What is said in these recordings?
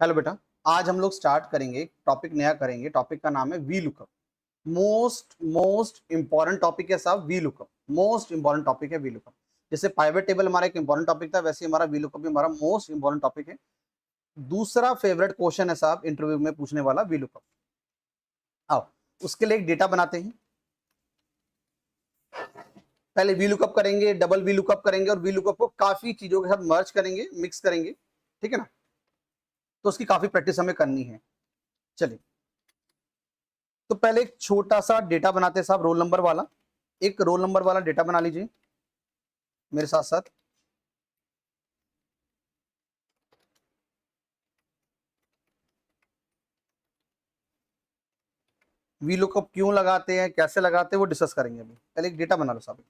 Hello बेटा, आज हम लोग स्टार्ट करेंगे, टॉपिक नया करेंगे। टॉपिक का नाम है V lookup. Most important topic है साहब V lookup. Most important topic है वी लुकअप। जैसे पाइवेट टेबल हमारा एक इंपॉर्टेंट टॉपिक था, वैसे हमारा वी लुकअप भी हमारा मोस्ट इंपॉर्टेंट टॉपिक है। दूसरा फेवरेट क्वेश्चन है साहब इंटरव्यू में पूछने वाला वी लुकअप। आओ उसके लिए एक डेटा बनाते हैं। पहले वी लुकअप करेंगे, डबल वी लुकअप करेंगे और वी लुकअप को काफी चीजों के साथ मर्ज करेंगे, मिक्स करेंगे। ठीक है ना? तो उसकी काफी प्रैक्टिस हमें करनी है। चलिए, तो पहले एक छोटा सा डेटा बनाते हैं साहब, रोल नंबर वाला। एक रोल नंबर वाला डेटा बना लीजिए मेरे साथ साथ। वी लुकअप क्यों लगाते हैं, कैसे लगाते हैं, वो डिस्कस करेंगे अभी। पहले एक डेटा बना लो साहब।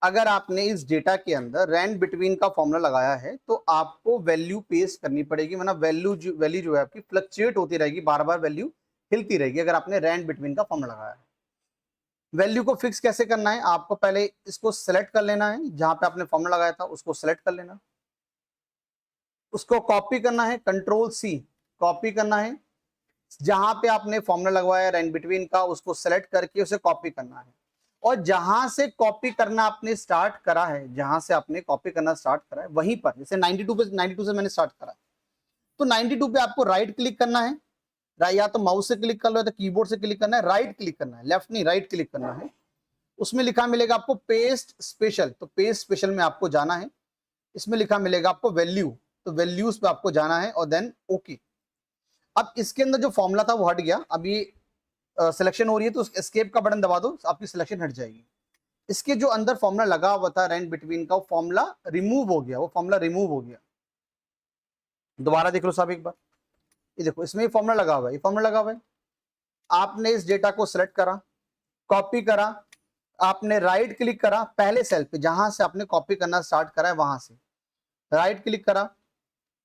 अगर आपने इस डेटा के अंदर रैंड बिटवीन का फॉर्मूला लगाया है तो आपको वैल्यू पेस्ट करनी पड़ेगी, मतलब वैल्यू जो है आपकी फ्लक्चुएट होती रहेगी, बार बार वैल्यू हिलती रहेगी अगर आपने रैंड बिटवीन का फॉर्मूला लगाया है। वैल्यू को फिक्स कैसे करना है, आपको पहले इसको सेलेक्ट कर लेना है, जहां पे आपने फॉर्मूला लगाया था उसको सेलेक्ट कर लेना, उसको कॉपी करना है, कंट्रोल सी कॉपी करना है। जहां पे आपने फॉर्मूला लगवाया रैंड बिटवीन का उसको सेलेक्ट करके उसे कॉपी करना है। और जहां से कॉपी करना आपने स्टार्ट करा है, जहां से आपने कॉपी करना स्टार्ट करा है वहीं पर, जैसे 92 से मैंने स्टार्ट करा है, तो 92 पे आपको राइट क्लिक करना है। या तो माउस से क्लिक कर लो या तो कीबोर्ड से क्लिक करना है, राइट क्लिक करना है, लेफ्ट नहीं राइट क्लिक करना है। उसमें लिखा मिलेगा आपको पेस्ट स्पेशल, तो पेस्ट स्पेशल में आपको जाना है। इसमें लिखा मिलेगा आपको वैल्यू, तो वैल्यूज पे आपको जाना है और देन ओके। अब इसके अंदर जो फॉर्मूला था वो हट गया। अब ये सिलेक्शन हो रही है तो एस्केप का बटन दबा दो, आपकी सिलेक्शन हट जाएगी। इसके जो अंदर फॉर्मूला लगा हुआ था रैंड बिटवीन का, वो फॉर्मूला रिमूव हो गया, वो फॉर्मूला रिमूव हो गया। दोबारा देख लो साहब एक बार, ये देखो इसमें फॉर्मूला लगा हुआ है, ये फॉर्मूला लगा हुआ है। आपने इस डेटा को सिलेक्ट करा, कॉपी करा, आपने राइट क्लिक करा पहले सेल पे जहां से आपने कॉपी करना स्टार्ट करा है, वहां से राइट क्लिक करा,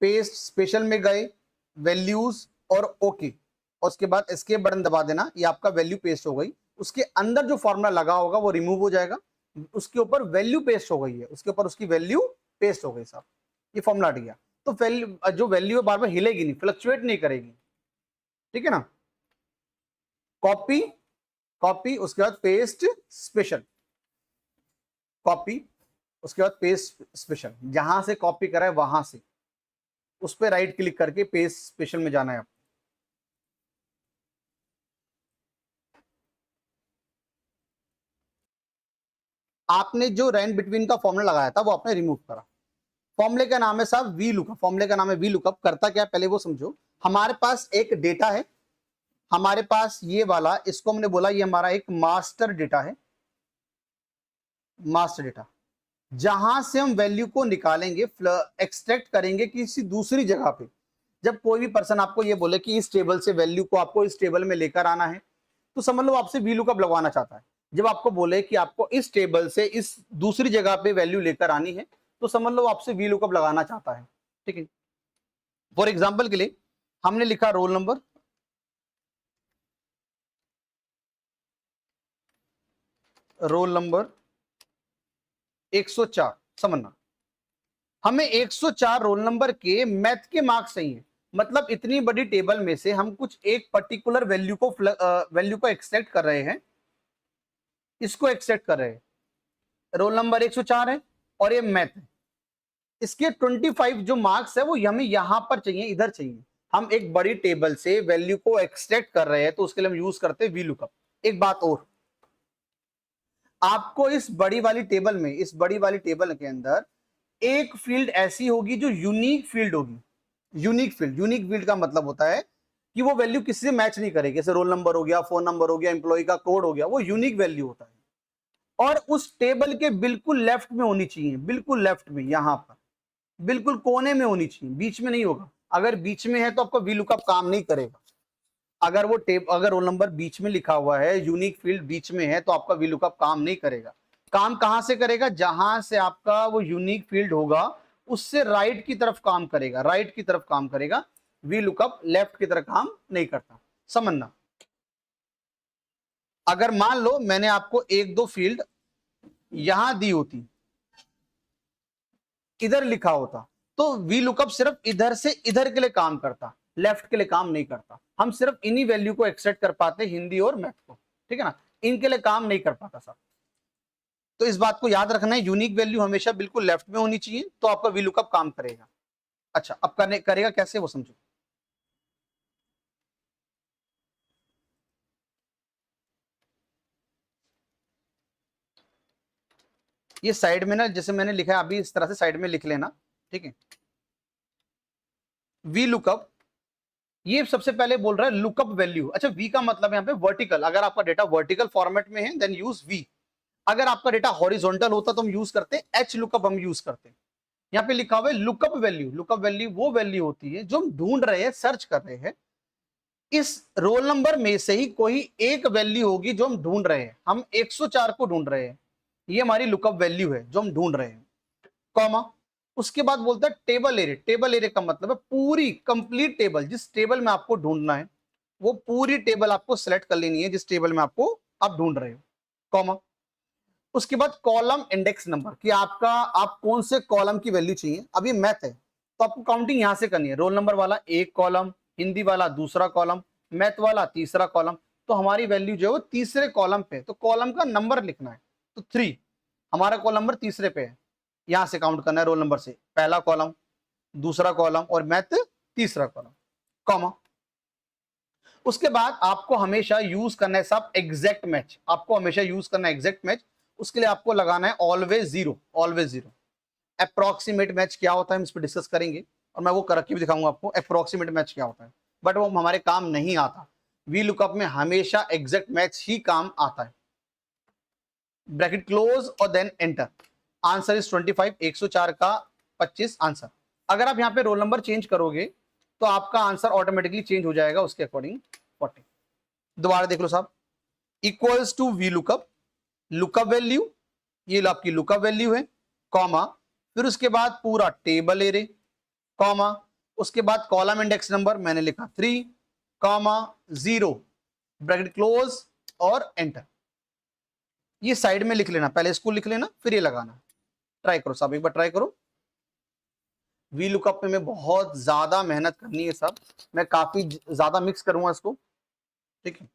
पेस्ट स्पेशल में गए, वैल्यूज और ओके, और उसके बाद एस्केप बटन दबा देना, ये आपका वैल्यू पेस्ट हो गई। उसके अंदर जो फॉर्मूला लगा होगा वो रिमूव हो जाएगा, उसके ऊपर वैल्यू पेस्ट हो गई है, उसके ऊपर उसकी वैल्यू पेस्ट हो गई साहब, ये फॉर्मूला हट गया। तो वैल्यू जो वैल्यू है बार बार हिलेगी नहीं, फ्लक्चुएट नहीं करेगी। ठीक है ना? कॉपी कॉपी, उसके बाद पेस्ट स्पेशल, कॉपी उसके बाद पेस्ट स्पेशल, जहां से कॉपी करा है वहां से उस पर राइट क्लिक करके पेस्ट स्पेशल में जाना है आपको। आपने जो रैंड बिटवीन का फॉर्मूला लगाया था वो आपने रिमूव करा। फॉर्मूले का नाम है साहब वी लुकअप। फॉर्मूले का नाम है वी लुकअप। करता क्या है पहले वो समझो। हमारे पास एक डेटा है, हमारे पास ये वाला, इसको हमने बोला ये हमारा एक मास्टर डेटा है, मास्टर डेटा, जहां से हम वैल्यू को निकालेंगे, एक्सट्रैक्ट करेंगे किसी दूसरी जगह पे। जब कोई भी पर्सन आपको ये बोले कि इस टेबल से वैल्यू को आपको इस टेबल में लेकर आना है, तो समझ लो आपसे वी लुकअप लगवाना चाहता है। जब आपको बोले कि आपको इस टेबल से इस दूसरी जगह पे वैल्यू लेकर आनी है, तो समझ लो आपसे वी लुकअप लगाना चाहता है। ठीक है? फॉर एग्जाम्पल के लिए हमने लिखा रोल नंबर, रोल नंबर 104, समझना हमें 104 रोल नंबर के मैथ के मार्क्स चाहिए। मतलब इतनी बड़ी टेबल में से हम कुछ एक पर्टिकुलर वैल्यू को एक्सट्रैक्ट कर रहे हैं, इसको एक्सट्रैक्ट कर रहे हैं। रोल नंबर 104 है और ये मैथ है। इसके 25 जो मार्क्स है वो हमें यहां पर चाहिए, इधर चाहिए। हम एक बड़ी टेबल से वैल्यू को एक्सट्रैक्ट कर रहे हैं तो उसके लिए हम यूज करते हैं वी लुकअप। एक बात और, आपको इस बड़ी वाली टेबल में, इस बड़ी वाली टेबल के अंदर एक फील्ड ऐसी होगी जो यूनिक फील्ड होगी। यूनिक फील्ड का मतलब होता है कि वो वैल्यू किसी से मैच नहीं करेगी। जैसे रोल नंबर हो गया, फोन नंबर हो गया, एम्प्लॉय का कोड हो गया, वो यूनिक वैल्यू होता है। और उस टेबल के बिल्कुल लेफ्ट में होनी चाहिए, बिल्कुल लेफ्ट में, यहां पर बिल्कुल कोने में होनी चाहिए, बीच में नहीं होगा। अगर बीच में है तो आपका वी लुकअप काम नहीं करेगा। अगर वो अगर रोल नंबर बीच में लिखा हुआ है, यूनिक फील्ड बीच में है, तो आपका वी लुकअप काम नहीं करेगा। काम कहां से करेगा, जहां से आपका वो यूनिक फील्ड होगा उससे राइट की तरफ काम करेगा, राइट की तरफ काम करेगा। वी लुकअप लेफ्ट की तरफ काम नहीं करता, समझना। अगर मान लो मैंने आपको एक दो फील्ड यहां दी होती, इधर लिखा होता, तो वी लुकअप सिर्फ इधर से इधर के लिए काम करता, लेफ्ट के लिए काम नहीं करता। हम सिर्फ इन्हीं वैल्यू को एक्सेप्ट कर पाते, हिंदी और मैथ को, ठीक है ना, इनके लिए काम नहीं कर पाता सर। तो इस बात को याद रखना है, यूनिक वैल्यू हमेशा बिल्कुल लेफ्ट में होनी चाहिए, तो आपका वी लुकअप काम करेगा। अच्छा, अब करने करेगा कैसे वो समझो। ये साइड में ना, जैसे मैंने लिखा है अभी, इस तरह से साइड में लिख लेना, ठीक है। वी लुकअप, ये सबसे पहले बोल रहा है लुकअप वैल्यू। अच्छा, वी का मतलब यहाँ पे वर्टिकल, अगर आपका डेटा वर्टिकल फॉर्मेट में है देन यूज वी। अगर आपका डेटा हॉरिजॉन्टल होता तो हम यूज करते एच लुकअप, हम यूज करते। यहाँ पे लिखा हुआ है लुकअप वैल्यू। लुकअप वैल्यू वो वैल्यू होती है जो हम ढूंढ रहे हैं, सर्च कर रहे हैं, इस रोल नंबर में से ही कोई एक वैल्यू होगी जो हम ढूंढ रहे हैं। हम 104 को ढूंढ रहे हैं, ये हमारी लुकअप वैल्यू है जो हम ढूंढ रहे हैं, कॉमा। उसके बाद बोलता है टेबल एरे। टेबल एरे का मतलब है पूरी कंप्लीट टेबल, जिस टेबल में आपको ढूंढना है वो पूरी टेबल आपको सेलेक्ट कर लेनी है, जिस टेबल में आपको आप ढूंढ रहे हो, कॉमा। उसके बाद कॉलम इंडेक्स नंबर, कि आपका आप कौन से कॉलम की वैल्यू चाहिए। अब ये मैथ है तो आपको काउंटिंग यहां से करनी है, रोल नंबर वाला एक कॉलम, हिंदी वाला दूसरा कॉलम, मैथ वाला तीसरा कॉलम। तो हमारी वैल्यू जो है वो तीसरे कॉलम पे, तो कॉलम का नंबर लिखना है, तो 3 हमारा कॉलम नंबर तीसरे पे है, यहां से काउंट करना है रोल नंबर से, पहला कॉलम, दूसरा कॉलम और मैथ तीसरा कॉलम, कॉमा। उसके बाद आपको हमेशा यूज करना है साहब एग्जैक्ट मैच, आपको हमेशा यूज करना है एग्जैक्ट मैच। उसके लिए आपको लगाना है always zero, always zero. Approximate match क्या होता है हम इस पर डिस्कस करेंगे, और मैं वो करके भी दिखाऊंगा आपको अप्रोक्सीमेट मैच क्या होता है, बट वो हमारे काम नहीं आता। वी लुकअप में हमेशा एग्जैक्ट मैच ही काम आता है। ब्रैकेट क्लोज और देन एंटर। आंसर इज 25, 104 का 25 आंसर। अगर आप यहाँ पे रोल नंबर चेंज करोगे तो आपका आंसर ऑटोमेटिकली चेंज हो जाएगा उसके अकॉर्डिंग 40। दोबारा देख लो साहब, equals to V lookup, lookup value, ये आपकी लुकअप वैल्यू है, कॉमा, फिर उसके बाद पूरा टेबल एरे, कॉमा, उसके बाद कॉलम इंडेक्स नंबर मैंने लिखा 3, कॉमा 0, ब्रैकेट क्लोज और एंटर। ये साइड में लिख लेना, पहले इसको लिख लेना फिर ये लगाना। ट्राई करो साहब, एक बार ट्राई करो। वी लुकअप में बहुत ज्यादा मेहनत करनी है साहब, मैं काफी ज्यादा मिक्स करूंगा इसको, ठीक है,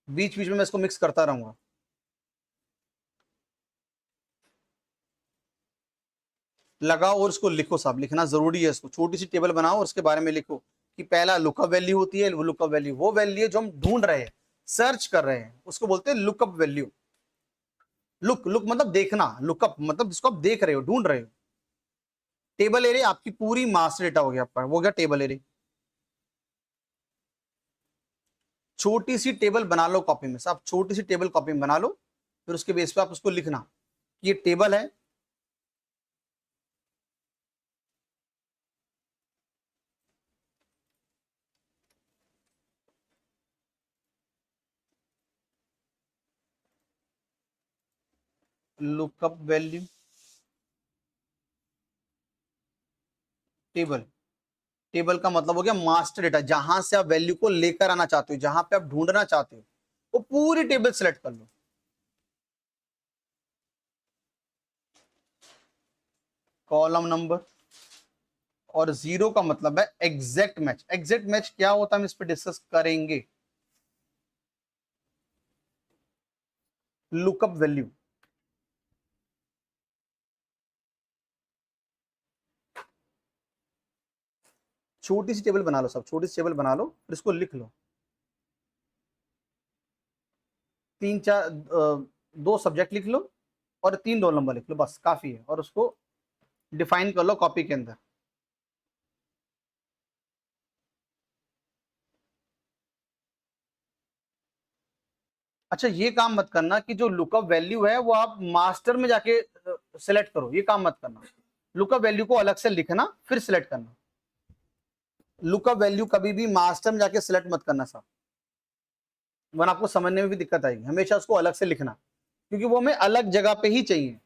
बीच बीच में मैं इसको मिक्स करता रहूंगा। लगाओ और इसको लिखो साहब, लिखना जरूरी है इसको, छोटी सी टेबल बनाओ और उसके बारे में लिखो कि पहला लुकअप वैल्यू होती है, वो लुकअप वैल्यू वो वैल्यू है जो हम ढूंढ रहे हैं, सर्च कर रहे हैं, उसको बोलते हैं लुकअप वैल्यू। लुक, लुक मतलब देखना, लुकअप मतलब जिसको आप देख रहे हो, ढूंढ रहे हो। टेबल एरे आपकी पूरी मास्टर डेटा हो गया आपका, वो गया टेबल एरे। छोटी सी टेबल बना लो कॉपी में साहब, छोटी सी टेबल कॉपी में बना लो, फिर उसके बेस पे आप उसको लिखना, ये टेबल है, लुकअप वैल्यू टेबल। टेबल का मतलब हो गया मास्टर डेटा, जहां से आप वैल्यू को लेकर आना चाहते हो, जहां पे आप ढूंढना चाहते हो, वो पूरी टेबल सेलेक्ट कर लो। कॉलम नंबर और 0 का मतलब है एग्जैक्ट मैच। एग्जैक्ट मैच क्या होता है हम इस पर डिस्कस करेंगे। लुकअप वैल्यू, छोटी सी टेबल बना लो सब, छोटी सी टेबल बना लो फिर इसको लिख लो। 3 4 2 सब्जेक्ट लिख लो और 3 रोल नंबर लिख लो, बस काफी है, और उसको डिफाइन कर लो कॉपी के अंदर। अच्छा, ये काम मत करना कि जो लुकअप वैल्यू है वो आप मास्टर में जाके सिलेक्ट करो, ये काम मत करना। लुकअप वैल्यू को अलग से लिखना फिर सिलेक्ट करना। लुकअप वैल्यू कभी भी मास्टर में जाके सिलेक्ट मत करना साहब, वरना आपको समझने में भी दिक्कत आएगी। हमेशा उसको अलग से लिखना, क्योंकि वो हमें अलग जगह पे ही चाहिए।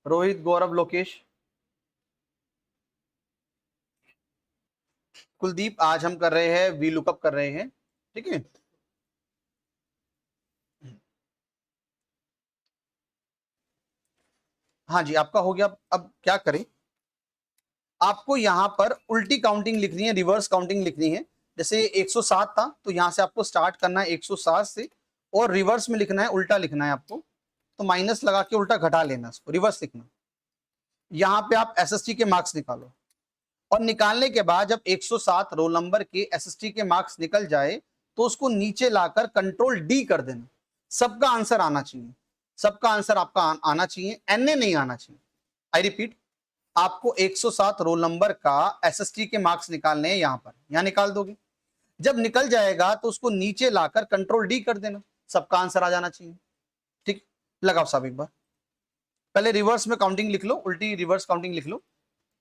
रोहित, गौरव, लोकेश, कुलदीप, आज हम कर रहे हैं वी लुकअप कर रहे हैं, ठीक है। हाँ जी, आपका हो गया। अब क्या करें, आपको यहां पर उल्टी काउंटिंग लिखनी है, रिवर्स काउंटिंग लिखनी है। जैसे 107 था तो यहां से आपको स्टार्ट करना है 107 से, और रिवर्स में लिखना है, उल्टा लिखना है आपको। तो माइनस लगा के उल्टा घटा लेना, इसको रिवर्स लिखना। यहां पे आप एसएसटी के मार्क्स निकालो, और निकालने के बाद जब 107 रोल नंबर के एसएसटी के मार्क्स निकल जाए तो उसको नीचे लाकर कंट्रोल डी कर देना। सबका आंसर आना चाहिए, सबका आंसर आपका आना चाहिए, एनए नहीं आना चाहिए। आई रिपीट, आपको 107 रोल नंबर का एसएसटी के मार्क्स निकालने हैं, यहां पर, यहां निकाल दोगे। जब निकल जाएगा तो उसको नीचे लाकर कंट्रोल डी कर देना, सबका आंसर आ जाना चाहिए। ठीक, लगाओ साहब एक बार। पहले रिवर्स में काउंटिंग लिख लो, उल्टी रिवर्स काउंटिंग लिख लो।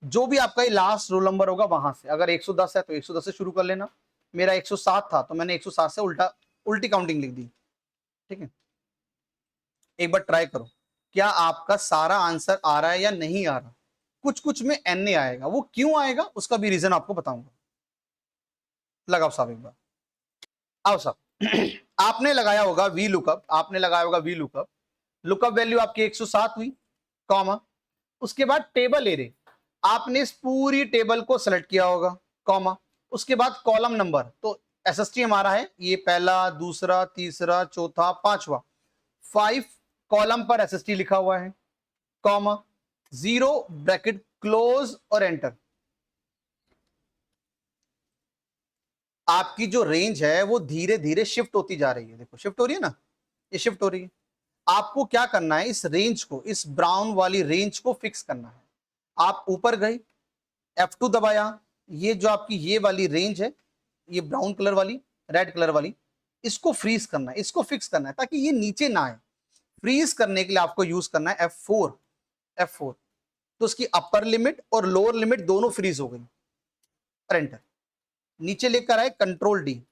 जो भी आपका ये लास्ट रोल नंबर होगा वहां से, अगर 110 है तो 110 से शुरू कर लेना। मेरा 107 था तो मैंने 107 से उल्टी काउंटिंग लिख दी, ठीक है। एक बार ट्राई करो, क्या आपका सारा आंसर आ रहा है या नहीं आ रहा। कुछ कुछ में एन आएगा, वो क्यों आएगा उसका भी रीजन आपको बताऊंगा। लगाओ साहब एक बार, आओ साहब। आपने लगाया होगा वी लुकअप, आपने लगाया होगा वी लुकअप। लुकअप वैल्यू आपकी 107 हुई, कॉमा, उसके बाद टेबल एरे, आपने इस पूरी टेबल को सेलेक्ट किया होगा, कॉमा, उसके बाद कॉलम नंबर। तो एसएसटी हमारा है ये पहला, दूसरा, तीसरा, चौथा, पांचवा, 5 कॉलम पर एसएसटी लिखा हुआ है, कॉमा, 0 ब्रैकेट क्लोज और एंटर। आपकी जो रेंज है वो धीरे धीरे शिफ्ट होती जा रही है, देखो शिफ्ट हो रही है ना, ये शिफ्ट हो रही है। आपको क्या करना है, इस रेंज को, इस ब्राउन वाली रेंज को फिक्स करना है। आप ऊपर गए, F2 दबाया, ये जो आपकी ये वाली रेंज है, ये ब्राउन कलर वाली, रेड कलर वाली, इसको फ्रीज करना है, इसको फिक्स करना है ताकि ये नीचे ना आए। फ्रीज करने के लिए आपको यूज करना है F4, F4। तो उसकी अपर लिमिट और लोअर लिमिट दोनों फ्रीज हो गई, और एंटर। नीचे लेकर आए कंट्रोल डी,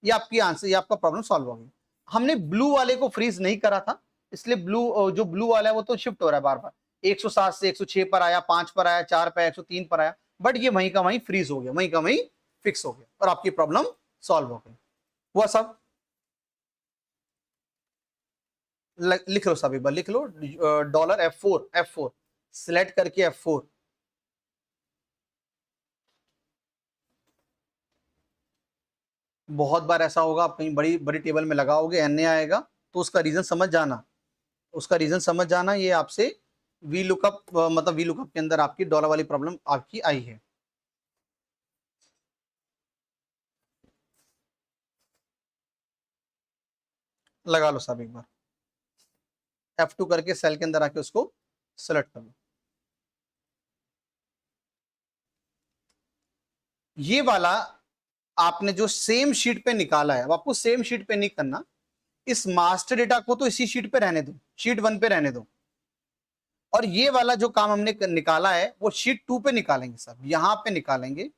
ये आपकी आंसर, ये आपका प्रॉब्लम सॉल्व हो गई। हमने ब्लू वाले को फ्रीज नहीं करा था, इसलिए ब्लू, जो ब्लू वाला है वो तो शिफ्ट हो रहा है बार बार, 107 से 106 पर आया, 5 पर आया, 4 पर आया, 103 पर आया, बट ये वहीं का वहीं फ्रीज हो गया, वहीं का वहीं फिक्स हो गया, और आपकी प्रॉब्लम सॉल्व हो गई। हुआ सब, लिख लो सब एक बार, लिख लो $F4 सिलेक्ट करके F4। बहुत बार ऐसा होगा, आप कहीं बड़ी बड़ी टेबल में लगाओगे, एन आएगा, तो उसका रीजन समझ जाना, उसका रीजन समझ जाना, ये आपसे वी लुकअप, मतलब वी लुकअप के अंदर आपकी डॉलर वाली प्रॉब्लम आपकी आई है। लगा लो साहब एक बार, F2 करके सेल के अंदर आके उसको सेलेक्ट कर लो। ये वाला आपने जो सेम शीट पे निकाला है, अब आपको सेम शीट पे नहीं करना, इस मास्टर डेटा को तो इसी शीट पे रहने दो, शीट 1 पे रहने दो, और ये वाला जो काम हमने निकाला है वो शीट 2 पे निकालेंगे साहब, यहां पे निकालेंगे।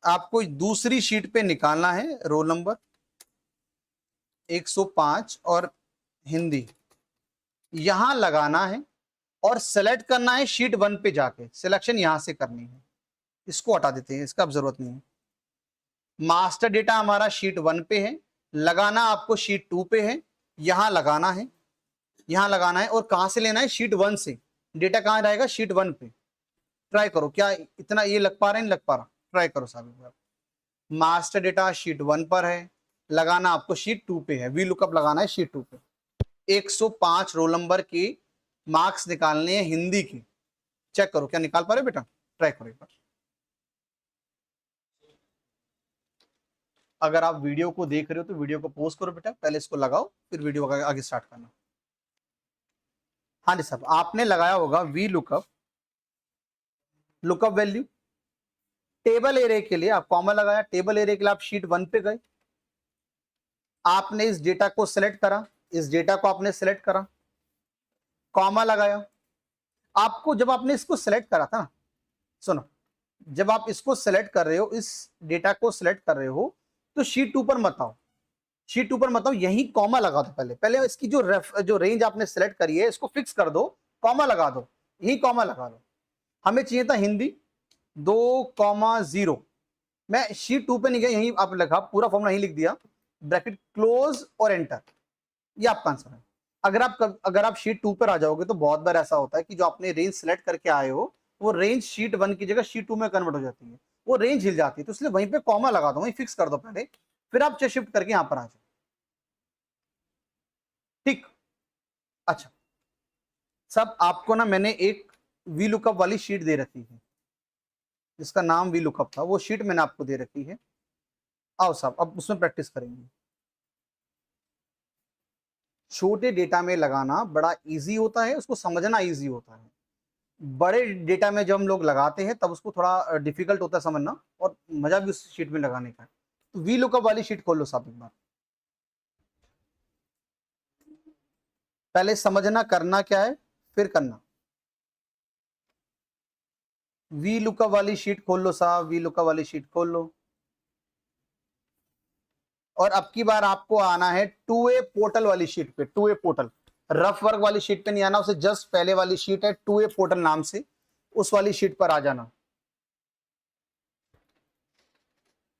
आपको दूसरी शीट पे निकालना है रोल नंबर 105 और हिंदी, यहां लगाना है, और सेलेक्ट करना है शीट 1 पे जाके, सिलेक्शन यहां से करनी है। इसको हटा देते हैं, इसका अब जरूरत नहीं है। मास्टर डेटा हमारा शीट 1 पे है, लगाना आपको शीट 2 पे है, यहां लगाना है, यहां लगाना है, और कहां से लेना है, शीट 1 से। डेटा कहां रहेगा, शीट 1 पे। ट्राई करो, क्या इतना ये लग पा रहा है, नहीं लग पा रहा, ट्राई करो साहब। मास्टर डेटा शीट 1 पर है, लगाना आपको शीट 2 पे है, वी लुकअप लगाना है शीट 2 पे। 105 रोल नंबर की मार्क्स निकालने हैं हिंदी की, चेक करो क्या निकाल पा रहे बेटा, ट्राई करो एक बार। अगर आप वीडियो को देख रहे हो तो वीडियो को पॉज करो बेटा, पहले इसको लगाओ, फिर वीडियो आगे स्टार्ट करना। हाँ जी साहब, आपने लगाया होगा we lookup, lookup value, table array के लिए आप कॉमा लगाया, टेबल एरे के लिए आप शीट 1 पे गए, आपने इस डेटा को सिलेक्ट करा, इस डेटा को आपने सिलेक्ट करा, कॉमा लगाया। आपको जब आपने इसको सिलेक्ट करा था, सुनो, जब आप इसको सेलेक्ट कर रहे हो, इस डेटा को सेलेक्ट कर रहे हो, तो शीट 2 पर मत आओ, शीट 2 पर मत आओ, यही कॉमा लगा दो। पहले इसकी जो रेंज आपने सेलेक्ट करी है इसको फिक्स कर दो, कॉमा लगा दो, यही कॉमा लगा दो। हमें चाहिए था हिंदी 2,0। मैं शीट 2 पे नहीं गया, यहीं आप लिखा, पूरा फॉर्मूला यहीं लिख दिया, ब्रैकेट क्लोज और एंटर, ये आपका आंसर है। अगर आप शीट 2 पर आ जाओगे तो बहुत बार ऐसा होता है कि जो आपने रेंज सेलेक्ट करके आए हो वो रेंज शीट 1 की जगह शीट 2 में कन्वर्ट हो जाती है, वो रेंज हिल जाती है, तो इसलिए वहीं पे कॉमा लगा दो, वहीं फिक्स कर दो पहले, फिर आप शिफ्ट करके यहां पर आ जाओ। ठीक, अच्छा सब आपको ना मैंने एक वी लुकअप वाली शीट दे रखी है, जिसका नाम वी लुकअप था, वो शीट मैंने आपको दे रखी है। आओ साहब अब उसमें प्रैक्टिस करेंगे। छोटे डेटा में लगाना बड़ा इजी होता है, उसको समझना इजी होता है। बड़े डेटा में जब हम लोग लगाते हैं तब उसको थोड़ा डिफिकल्ट होता है समझना, और मजा भी उस शीट में लगाने का है। तो वी लुकअप वाली शीट खोल लो साहब एक बार। पहले समझना करना क्या है, फिर करना। वी लुकअप वाली शीट खोल लो साहब, वी लुकअप वाली शीट खोल लो। और अब की बार आपको आना है 2A पोर्टल वाली शीट पे, 2A पोर्टल, रफ वर्क वाली शीट पे नहीं आना, उसे जस्ट पहले वाली शीट है 2A पोर्टल नाम से, उस वाली शीट पर आ जाना,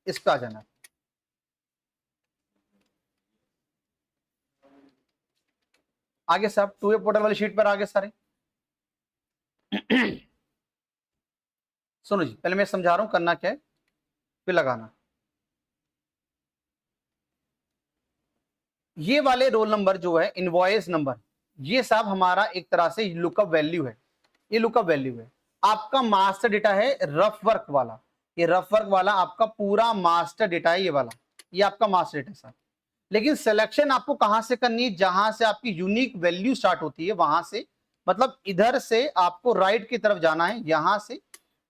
इस पे आ जाना। आगे साहब 2A पोर्टल वाली शीट पर आगे सारे। सुनो जी, पहले मैं समझा रहा हूं करना क्या है, फिर लगाना। ये वाले रोल नंबर जो है, इनवॉइस नंबर, ये साहब हमारा एक तरह से लुकअप वैल्यू है, ये लुकअप वैल्यू है। आपका मास्टर डेटा है रफ वर्क वाला, ये रफ वर्क वाला आपका पूरा मास्टर डेटा है, ये वाला, ये आपका मास्टर डेटा साहब। लेकिन सिलेक्शन आपको कहां से करनी है, जहां से आपकी यूनिक वैल्यू स्टार्ट होती है वहां से, मतलब इधर से आपको राइट की तरफ जाना है, यहां से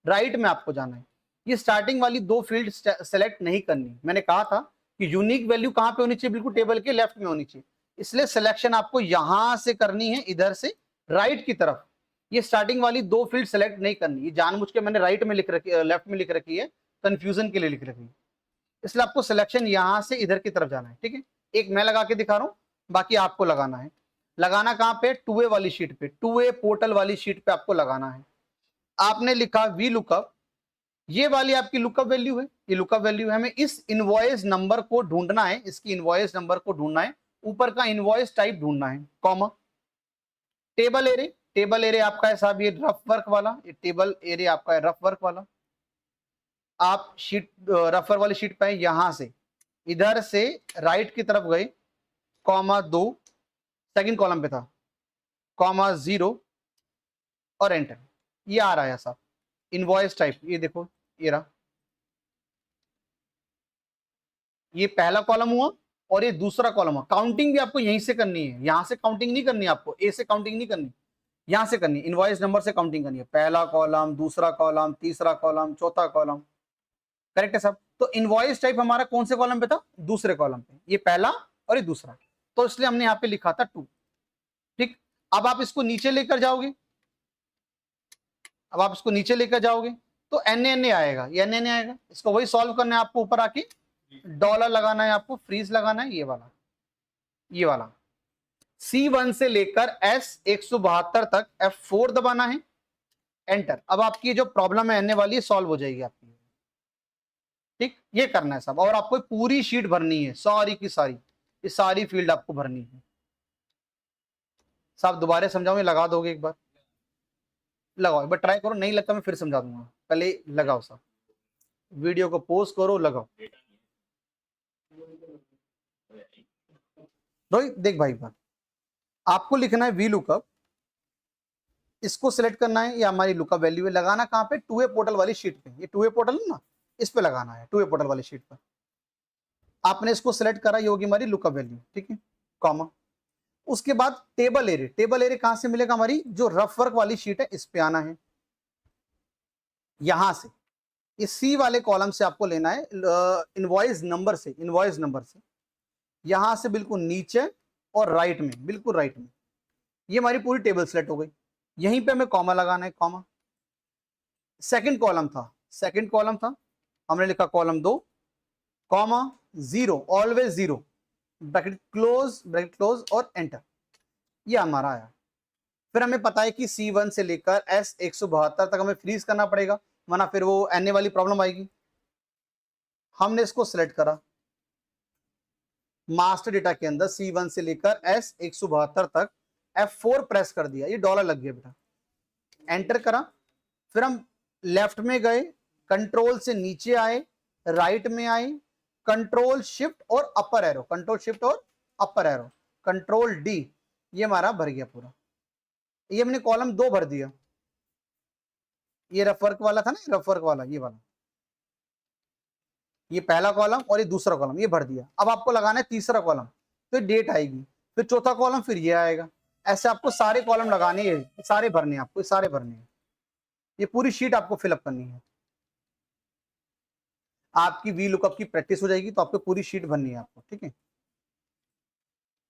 राइट में आपको जाना है। ये स्टार्टिंग वाली 2 फील्ड सेलेक्ट नहीं करनी, मैंने कहा था कि यूनिक वैल्यू कहां पे होनी चाहिए, बिल्कुल टेबल के लेफ्ट में होनी चाहिए, इसलिए सिलेक्शन आपको यहां से करनी है, इधर से राइट की तरफ। ये स्टार्टिंग वाली 2 फील्ड सेलेक्ट नहीं करनी, ये जानबूझ के मैंने राइट में लिख रखी, लेफ्ट में लिख रखी है, कंफ्यूजन के लिए लिख रखी है, इसलिए आपको सिलेक्शन यहां से इधर की तरफ जाना है। ठीक है, एक मैं लगा के दिखा रहा हूं, बाकी आपको लगाना है। लगाना कहां पे, 2A वाली शीट पे, 2A पोर्टल वाली शीट पे आपको लगाना है। आपने लिखा वी लुकअप, ये वाली आपकी लुकअप वैल्यू है, ये लुकअप वैल्यू है, हमें इस इनवॉइस नंबर को ढूंढना है, इसकी इनवॉइस नंबर को ढूंढना है, ऊपर का इनवॉइस टाइप ढूंढना है, comma. Table array, table array आपका है साहब ये रफ वर्क वाला, ये टेबल एरे आपका है रफ वर्क वाला। आप शीट रफर वाली शीट पे यहां से इधर से राइट की तरफ गए, कॉमा 2, सेकंड कॉलम पे था, कॉमा 0 और एंटर। ये आ रहा है साहब इनवॉइस टाइप, ये देखो ये रहा, ये पहला कॉलम हुआ और ये दूसरा कॉलम हुआ। काउंटिंग भी आपको यहीं से करनी है, यहां से काउंटिंग नहीं करनी, आपको ए से काउंटिंग नहीं करनी, यहां से करनी, इनवॉइस नंबर से काउंटिंग करनी है, पहला कॉलम, दूसरा कॉलम, तीसरा कॉलम, चौथा कॉलम। करेक्ट है साहब। तो इनवॉइस टाइप हमारा कौन से कॉलम पे था, दूसरे कॉलम पे, ये पहला और ये दूसरा, तो इसलिए हमने यहाँ पे लिखा था 2। ठीक, अब आप इसको नीचे लेकर जाओगे, अब आप इसको नीचे लेकर जाओगे तो NNA आएगा, ये NNA आएगा, इसको वही सॉल्व करना है आपको, ऊपर आके डॉलर लगाना है, आपको फ्रीज लगाना है, ये वाला, ये वाला C1 से लेकर S172 तक F4 दबाना है, एंटर। अब आपकी जो प्रॉब्लम है एनए वाली सॉल्व हो जाएगी आपकी। ठीक, ये करना है सब, और आपको पूरी शीट भरनी है, सारी की सारी, ये सारी फील्ड आपको भरनी है। साहब दोबारा समझाऊं, लगा दोगे एक बार, लगाओ एक बार, ट्राई करो, नहीं लगता मैं फिर समझा दूंगा, पहले लगाओ साहब, वीडियो को पोस्ट करो, लगाओ। रोहित देख भाई बात, आपको लिखना है वी लुकअप, इसको सिलेक्ट करना है, ये हमारी लुकअप वैल्यू है, लगाना कहां पे, 2A पोर्टल वाली शीट पे, ये 2A पोर्टल है ना, इस पे लगाना है, 2A पोर्टल वाली शीट पर। आपने इसको सिलेक्ट करा, ये होगी हमारी लुकअप वैल्यू। ठीक है, कॉमा। उसके बाद टेबल एरे, टेबल एरे कहां से मिलेगा, हमारी जो रफ वर्क वाली शीट है इस पे आना है, यहां से इस सी वाले कॉलम से आपको लेना है, इनवॉइस नंबर से, इनवॉइस नंबर से यहां से बिल्कुल नीचे और राइट में, बिल्कुल राइट में, ये हमारी पूरी टेबल सेलेक्ट हो गई। यहीं पे हमें कॉमा लगाना है, कॉमा। सेकंड कॉलम था, सेकंड कॉलम था, हमने लिखा column 2 comma 0, always 0, bracket close और एंटर, ये हमारा आया। फिर हमें पता है कि C1 से लेकर S172 तक हमें फ्रीज करना पड़ेगा, वरना फिर वो NA वाली प्रॉब्लम आएगी। हमने इसको सिलेक्ट करा, मास्टर डेटा के अंदर C1 से लेकर S172 तक F4 प्रेस कर दिया, ये डॉलर लग गया बेटा, एंटर करा। फिर हम लेफ्ट में गए, कंट्रोल से नीचे आए, राइट में आए, कंट्रोल शिफ्ट और अपर एरो, कंट्रोल शिफ्ट और अपर एरो, कंट्रोल D, ये हमारा भर गया पूरा। ये हमने कॉलम 2 भर दिया, ये रफ वर्क वाला था ना, रफ वर्क वाला ये वाला, ये पहला कॉलम और ये दूसरा कॉलम, ये भर दिया। अब आपको लगाना है तीसरा कॉलम, तो डेट आएगी, फिर चौथा कॉलम, फिर ये आएगा। ऐसे आपको सारे कॉलम लगाने हैं, सारे भरने हैं आपको, सारे भरने हैं, ये पूरी शीट आपको फिलअप करनी है। आपकी वी लुकअप की प्रैक्टिस हो जाएगी तो आपको पूरी शीट भरनी है आपको, ठीक है।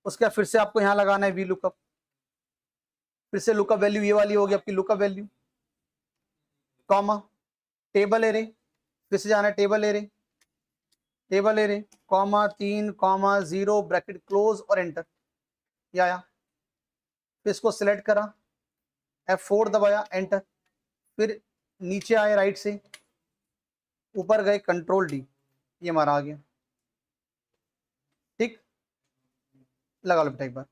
उसके बाद फिर से आपको यहाँ लगाना है वी लुकअप, फिर से लुकअप वैल्यू ये वाली होगी आपकी lookup value, comma table array, फिर से जाना है table array, table array, comma 3 comma 0 bracket close और एंटर, ये आया। फिर इसको सिलेक्ट करा, F4 दबाया, एंटर, फिर नीचे आए राइट से, ऊपर गए, कंट्रोल D, ये हमारा आ गया, ठीक। लगा लो बेटा एक बार,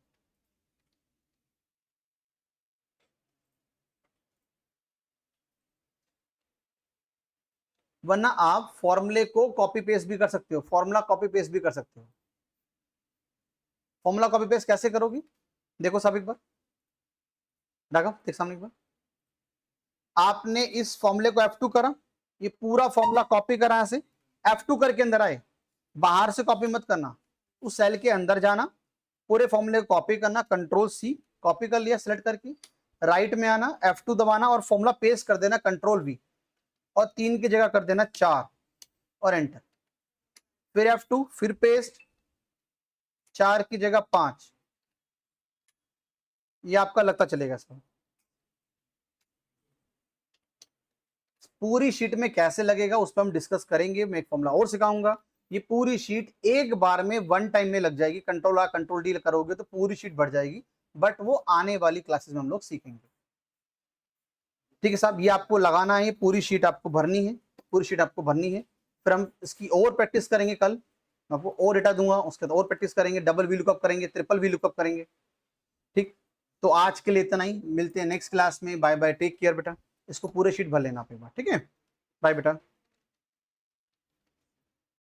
वरना आप फॉर्मूले को कॉपी पेस्ट भी कर सकते हो, फॉर्मूला कॉपी पेस्ट भी कर सकते हो। फॉर्मूला कॉपी पेस्ट कैसे करोगी, देखो सब एक बार, राघव देख सामने एक बार, आपने इस फॉर्मूले को F2 करा, ये पूरा फॉर्मूला कॉपी करा, यहाँ से F2 करके अंदर आए, बाहर से कॉपी मत करना, उस सेल के अंदर जाना, पूरे फॉर्मूले को कॉपी करना, कंट्रोल C, कॉपी कर लिया सिलेक्ट करके, राइट में आना, F2 दबाना और फॉर्मूला पेस्ट कर देना, कंट्रोल V, और 3 की जगह कर देना 4 और एंटर, फिर F2, फिर पेस्ट, 4 की जगह 5, ये आपका लगता चलेगा सब। पूरी शीट में कैसे लगेगा उस पर हम डिस्कस करेंगे, मैं एक फॉर्मूला और सिखाऊंगा। ये पूरी शीट एक बार में वन टाइम में लग जाएगी, कंट्रोल R कंट्रोल D करोगे तो पूरी शीट भर जाएगी, बट वो आने वाली क्लासेस में हम लोग सीखेंगे, ठीक है साहब। ये आपको लगाना है, पूरी शीट आपको भरनी है, पूरी शीट आपको भरनी है। फिर हम इसकी और प्रैक्टिस करेंगे, कल मैं आपको और डेटा दूंगा, उसके बाद और प्रैक्टिस करेंगे, डबल वी लुकअप करेंगे, ट्रिपल वी लुकअप करेंगे, ठीक। तो आज के लिए इतना ही, मिलते हैं नेक्स्ट क्लास में, बाय बाय, टेक केयर बेटा, इसको पूरे शीट भर लेना आप एक बार, ठीक है, बाय बेटा।